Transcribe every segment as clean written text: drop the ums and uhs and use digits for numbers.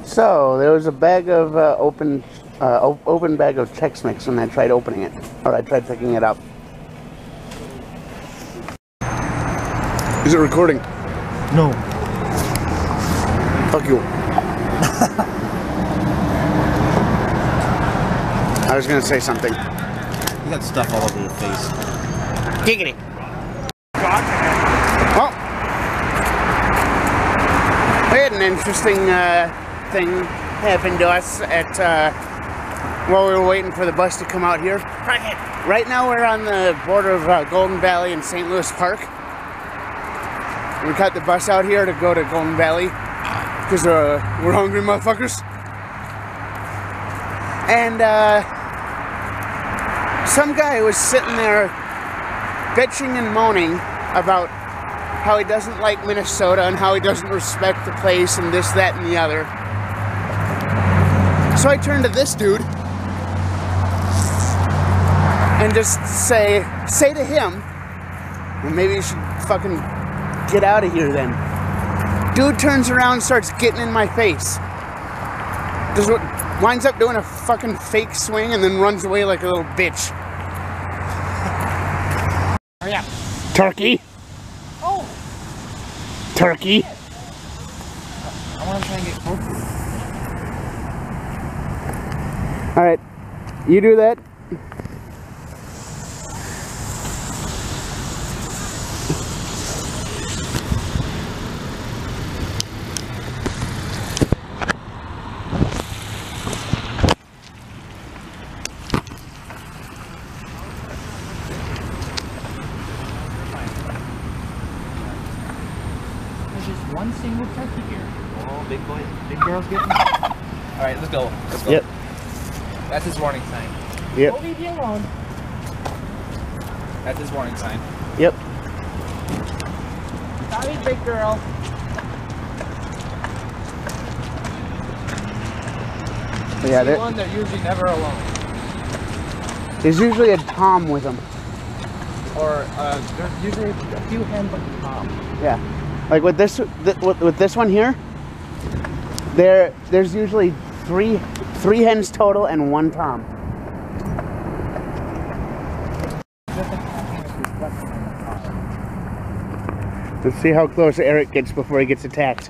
So there was a bag of open bag of Chex Mix when I tried opening it, or I tried picking it up. Is it recording? No. Fuck you. I was gonna say something. You got stuff all over your face. Giggity. Well, we had an interesting thing happen to us at while we were waiting for the bus to come out here. Right now we're on the border of Golden Valley and St. Louis Park. We got the bus out here to go to Golden Valley because we're hungry motherfuckers. And some guy was sitting there bitching and moaning about how he doesn't like Minnesota and how he doesn't respect the place and this, that, and the other. So I turned to this dude and just say to him, well, maybe you should fucking get out of here then. Dude turns around and starts getting in my face. Winds up doing a fucking fake swing and then runs away like a little bitch. Hurry up. Turkey. Oh. Turkey. I want to try and get closer. Alright. You do that. Just one single turkey here. Oh, big boy, big girls getting. All right, let's go. Let's go. Yep. That's his warning sign. Yep. Don't leave me alone. That's his warning sign. Yep. Sorry, big girl. Yeah, the one they're usually never alone. There's usually a Tom with them. Or there's usually a few hens like a Tom. Yeah. Like with this one here, there's usually three hens total and one Tom. Let's see how close Eric gets before he gets attacked.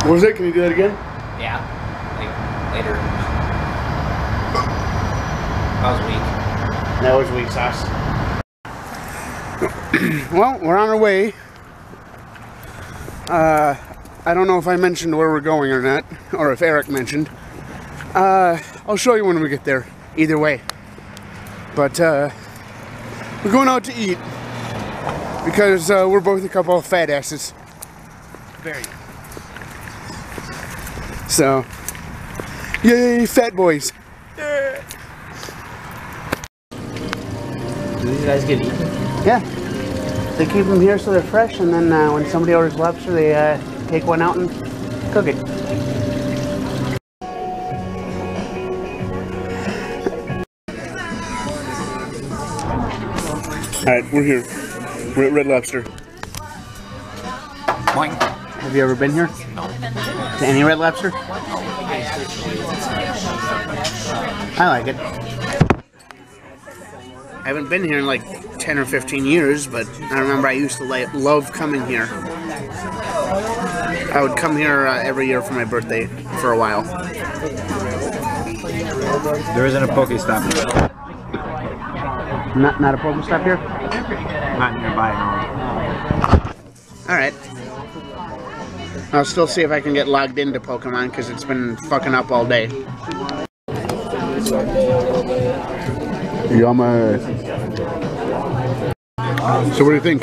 What was it? Can you do that again? Yeah. Later. That was weak. That was weak sauce. Well, we're on our way. I don't know if I mentioned where we're going or not, or if Eric mentioned. I'll show you when we get there, either way. But we're going out to eat because we're both a couple of fat asses. Very. So, yay, fat boys. Do these guys get eaten? Yeah. They keep them here so they're fresh, and then when somebody orders lobster, they take one out and cook it. Alright, we're here. We're at Red Lobster. Boing. Have you ever been here? No. To any Red Lobster? I like it. I haven't been here in like 10 or 15 years, but I remember I used to love coming here. I would come here every year for my birthday for a while. There isn't a Pokestop. Not a Pokestop here? Not nearby, no. Alright. I'll still see if I can get logged into Pokemon because it's been fucking up all day. Yummy. So what do you think?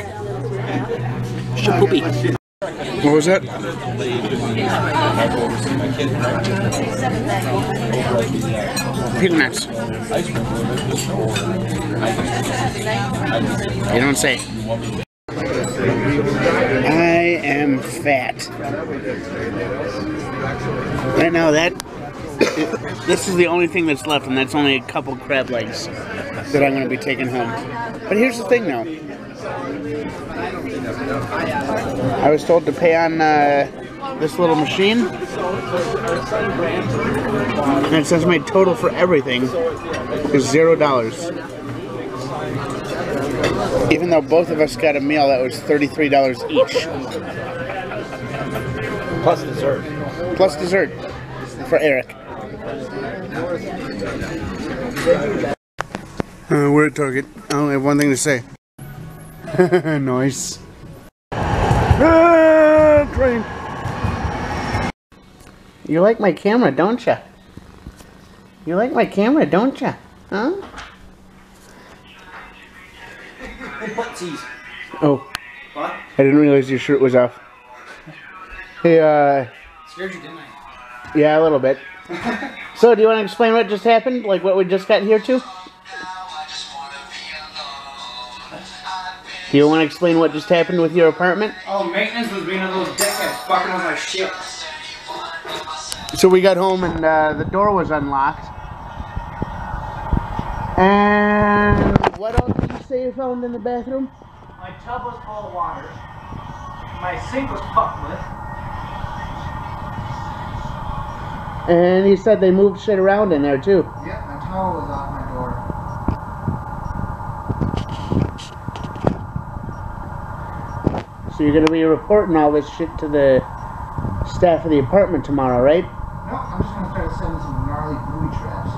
Shapoopy. What was that? Peanuts. You don't say. I am fat. Right now this is the only thing that's left, and that's only a couple crab legs that I'm going to be taking home. But here's the thing now. I was told to pay on this little machine, and it says my total for everything is $0. Even though both of us got a meal that was $33 each. Plus dessert. Plus dessert for Eric. We're at Target. I only have one thing to say. Nice. Train. You like my camera, don't ya? You like my camera, don't ya? Huh? Oh. What? I didn't realize your shirt was off. Hey, Scared you, didn't I? yeah, a little bit. So, do you want to explain what just happened? Like what we just got here to? Do you want to explain what just happened with your apartment? Oh, maintenance was being a little dickhead, fucking with my shit. So we got home and the door was unlocked. And what else did you say you found in the bathroom? My tub was full of water. My sink was fucked with. And he said they moved shit around in there too. Yep, my towel was off my door. So you're going to be reporting all this shit to the staff of the apartment tomorrow, right? No, I'm just gonna try to send some gnarly booby traps.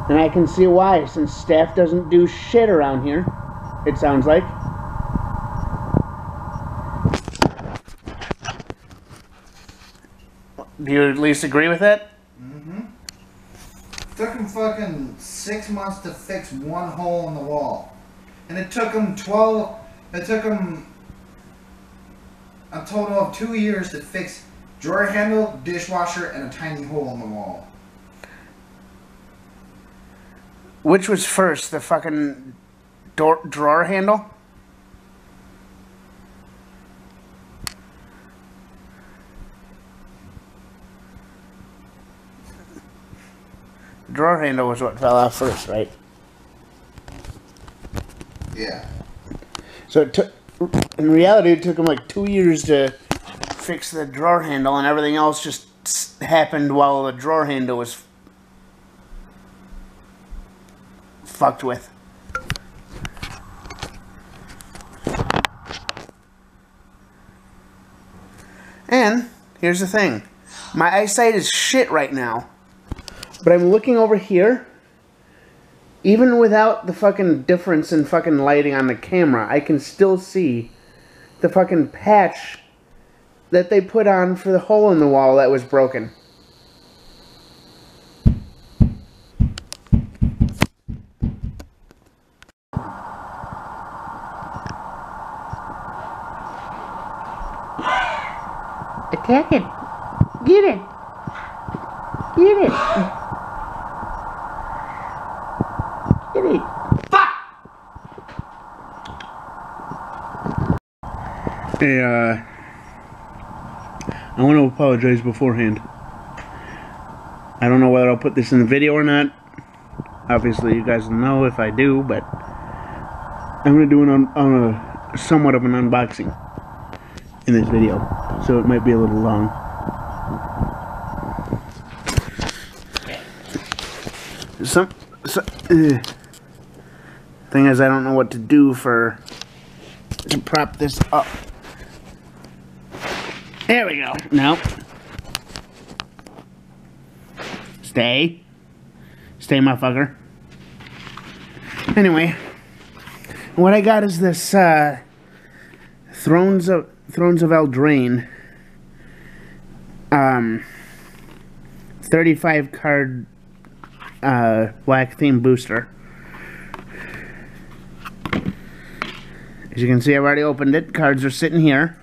And I can see why, since staff doesn't do shit around here, it sounds like. Do you at least agree with that? Mm-hmm. Took them fucking 6 months to fix one hole in the wall. And it took them a total of 2 years to fix drawer handle, dishwasher, and a tiny hole in the wall. Which was first, the fucking drawer handle? The drawer handle was what fell off first, right? Yeah. So it took, in reality, it took them like 2 years to fix the drawer handle, and everything else just happened while the drawer handle was fucked with. And here's the thing. My eyesight is shit right now. But I'm looking over here. Even without the fucking difference in fucking lighting on the camera, I can still see the fucking patch that they put on for the hole in the wall that was broken. Attack it! Get it! Get it! Get it! Fuck! Hey, I want to apologize beforehand. I don't know whether I'll put this in the video or not. Obviously, you guys will know if I do, but I'm going to do somewhat of an unboxing in this video, so it might be a little long. Thing is, I don't know what to do to prop this up. There we go. Nope. Stay, motherfucker. Anyway, What I got is this Thrones of Eldraine 35 card black theme booster. As you can see, I've already opened it. Cards are sitting here.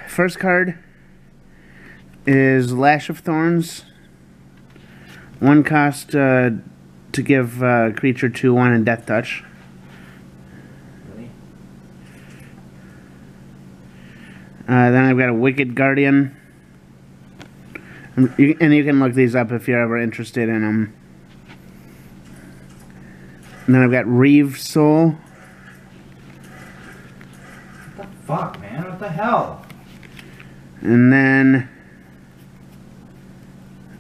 First card is Lash of Thorns. 1 cost to give creature 2/1 and Death Touch. Really? Then I've got a Wicked Guardian. And you can look these up if you're ever interested in them. And then I've got Reeve Soul. What the fuck, man? What the hell? And then...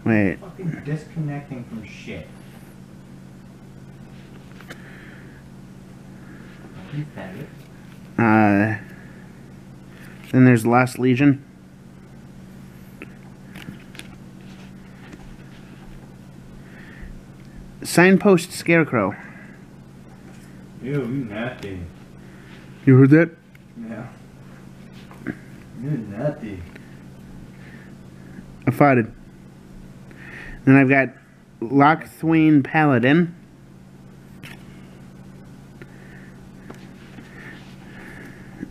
Wait. Fucking disconnecting from shit. Then there's Lost Legion. Signpost Scarecrow. Ew, you nasty. You heard that? Yeah. You're nasty. I farted. Then I've got Lochthwain Paladin.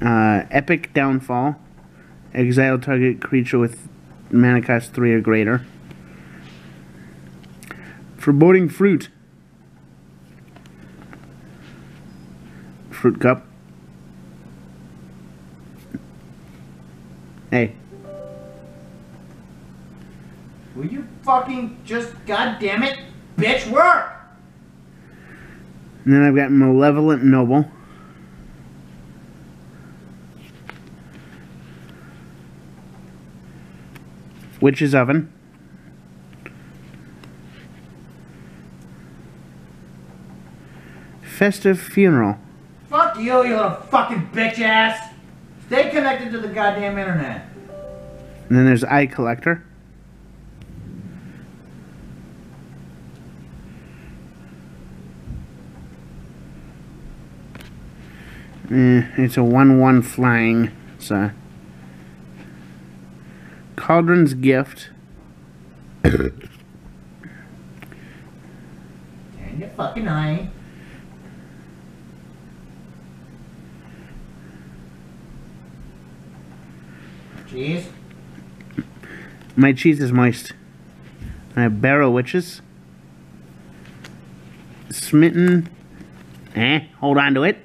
Epic Downfall. Exile target creature with mana cost 3 or greater. Foreboding Fruit. Fruit Cup. Hey. Will you fucking just, goddammit, bitch, work? And then I've got Malevolent Noble. Witch's Oven. Festive Funeral. Fuck you, you little fucking bitch ass. Stay connected to the goddamn internet. And then there's Eye Collector. It's a 1/1 flying. So Cauldron's Gift. And your fucking eye. Cheese. My cheese is moist. I have Barrow Witches. Smitten. Hold on to it.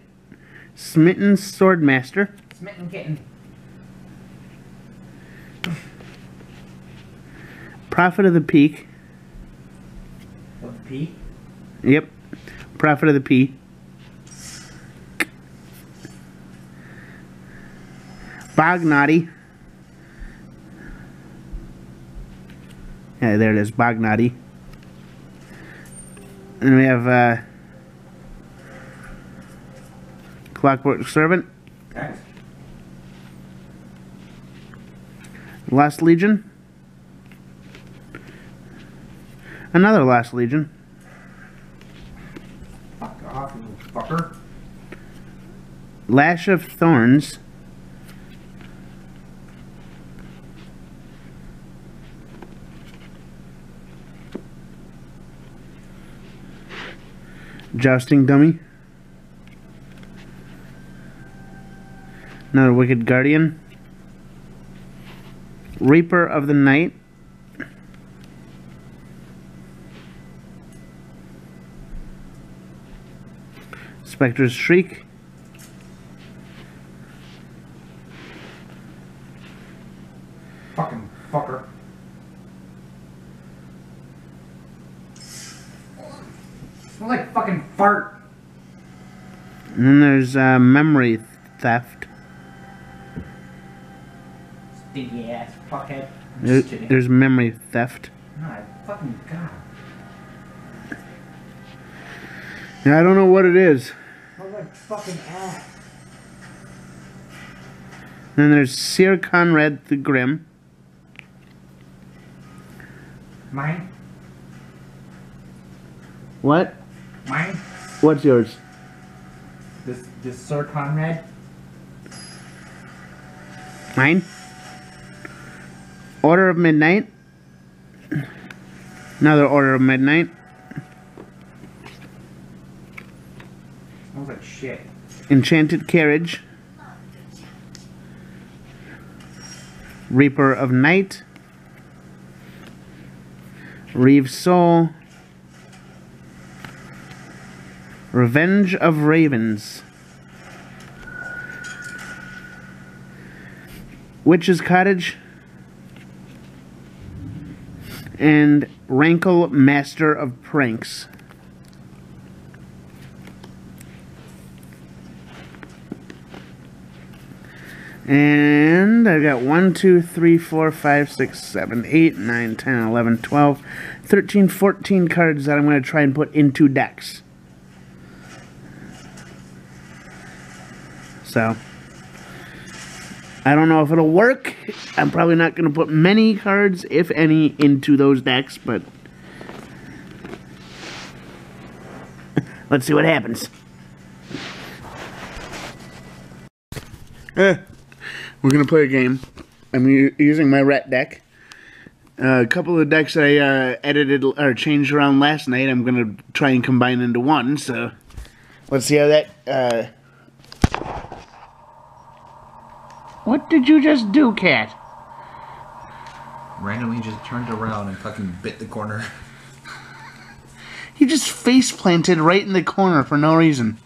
Smitten Swordmaster. Smitten kitten. Prophet of the Peak. Of the pea? Yep. Prophet of the Pea. Bognaughty. Yeah, there it is. Bognaughty. And we have Clockwork Servant. Okay. Lost Legion. Another Lost Legion. Fuck off, you little fucker. Lash of Thorns. Jousting Dummy. Another Wicked Guardian. Reaper of the Night. Spectre's Shriek. Fucking fucker. Smell like fucking fart. And then there's Memory Theft. Stinky ass fuckhead. I'm just kidding. There's Memory Theft. My fucking god. Yeah, I don't know what it is. Smell like fucking ass. And then there's Seer Conrad the Grim. Mine? What? Mine? What's yours? This Sir Conrad? Mine? Order of Midnight. Another Order of Midnight. Smells like shit. Enchanted Carriage. Reaper of Night. Reeve's Soul. Revenge of Ravens. Witch's Cottage. And Rankle, Master of Pranks. And I've got 1, 2, 3, 4, 5, 6, 7, 8, 9, 10, 11, 12, 13, 14 cards that I'm going to try and put into decks. So, I don't know if it'll work. I'm probably not going to put many cards, if any, into those decks, but let's see what happens. We're going to play a game. I'm using my rat deck. A couple of decks I edited or changed around last night, I'm going to try and combine into one, so let's see how that... What did you just do, cat? Randomly just turned around and fucking bit the corner. He just face planted right in the corner for no reason.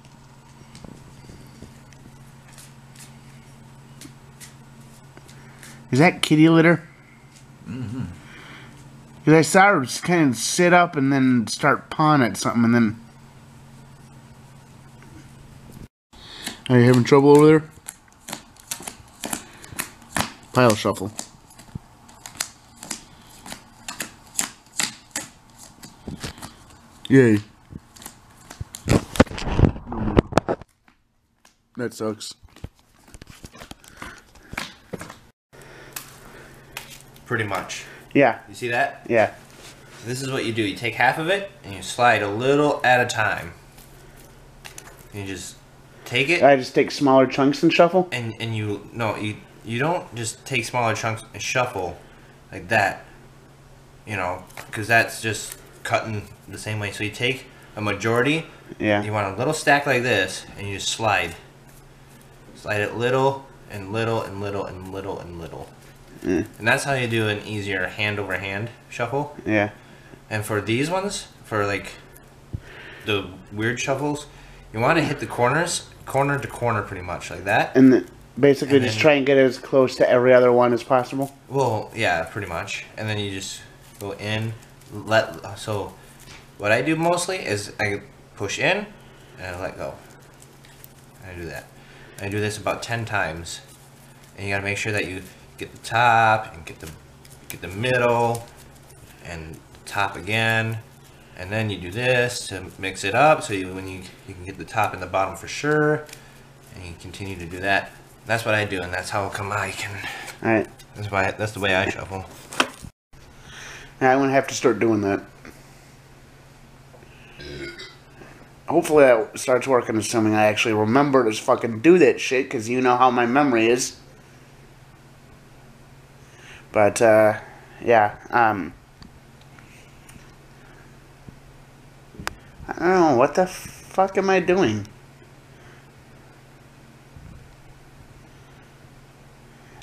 Is that kitty litter? Mm-hmm. Because I saw her just kind of sit up and then start pawing at something and then... Are you having trouble over there? Pile shuffle. Yay. That sucks. Pretty much. Yeah. You see that? Yeah. So this is what you do. You take half of it and you slide a little at a time. You just take it. I just take smaller chunks and shuffle? And you don't just take smaller chunks and shuffle like that. You know, because that's just cutting the same way. So you take a majority. Yeah. You want a little stack like this and you just slide. Slide it little and little and little and little and little. And that's how you do an easier hand over hand shuffle. Yeah. And for these ones, for like the weird shuffles, you want to hit the corners, corner to corner pretty much, like that. And basically And just then, try and get as close to every other one as possible? Well, yeah, pretty much. And then you just go in, so what I do mostly is I push in and I let go. And I do that. I do this about 10 times. And you gotta make sure that you get the top and get the middle and top again, and then you do this to mix it up so you can get the top and the bottom for sure, and you continue to do that. That's what I do, and that's how come I can. All right. That's the way I shuffle. I'm gonna have to start doing that. Hopefully that starts working, assuming I actually remember to fucking do that shit, because you know how my memory is. But, yeah, I don't know, what the fuck am I doing?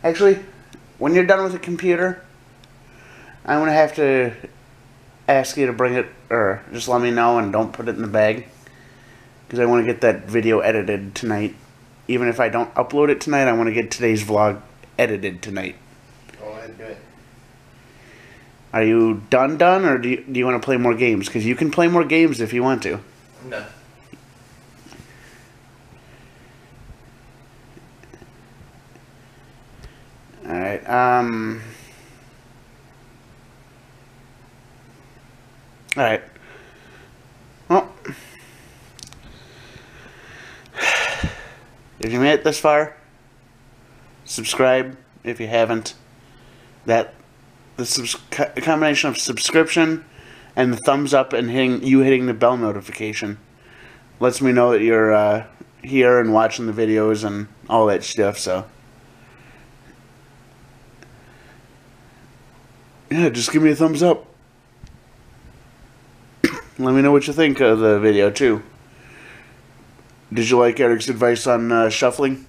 Actually, when you're done with the computer, I'm gonna have to ask you to bring it, or just let me know and don't put it in the bag. Because I want to get that video edited tonight. Even if I don't upload it tonight, I want to get today's vlog edited tonight. Go ahead and do it. Are you done, or do you want to play more games? Because you can play more games if you want to. I'm done. Alright, Alright. Well. If you made it this far, subscribe if you haven't. The combination of subscription And the thumbs up and hitting the bell notification lets me know that you're here and watching the videos and all that stuff. So yeah, just give me a thumbs up. Let me know what you think of the video too. Did you like Eric's advice on shuffling?